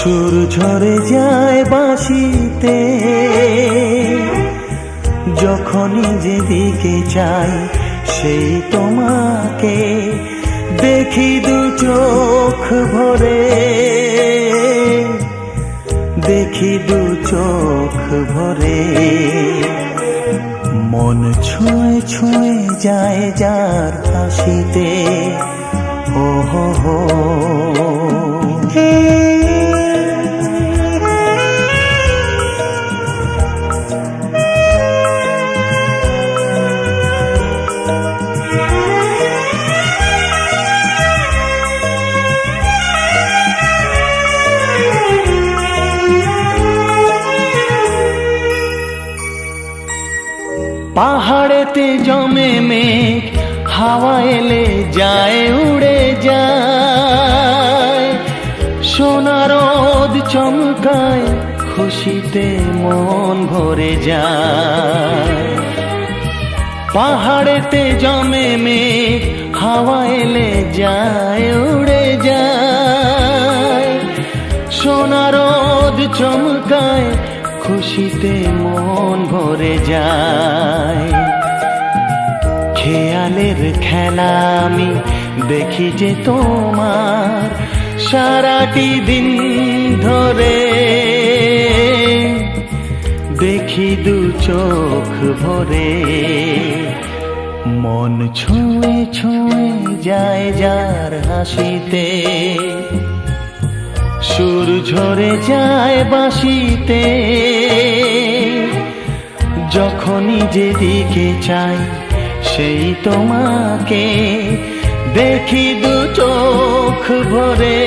সুর ঝরে যায় বাঁশিতে, যখনই যেদিকে চাই সেই তোমাকে দেখি দু চোখ ভরে, দেখি দু চোখ ভরে। মন ছুঁয়ে ছুঁয়ে যায় যার হাসিতে, ও হো হো। পাহাড়েতে জমে মেঘ, হাওয়া এলে যায় উড়ে যায়, সোনা রোদ চমকায়, খুশিতে মন ভরে যায়। পাহাড়েতে জমে মেঘ, হাওয়া এলে যায় উড়ে যায়, সোনা রোদ চমকায়, খুশিতে মন ভরে যায়। খেয়ালের খেলা আমি দেখি যে তোমার সারাটি দিন ধরে, দেখি দু চোখ ভরে। মন ছুঁয়ে ছুঁয়ে যায় যার হাসিতে, সুর ঝরে যায় বাঁশিতে, যখনই যেদিকে চাই সেই তোমাকে দেখি দু চোখ ভরে।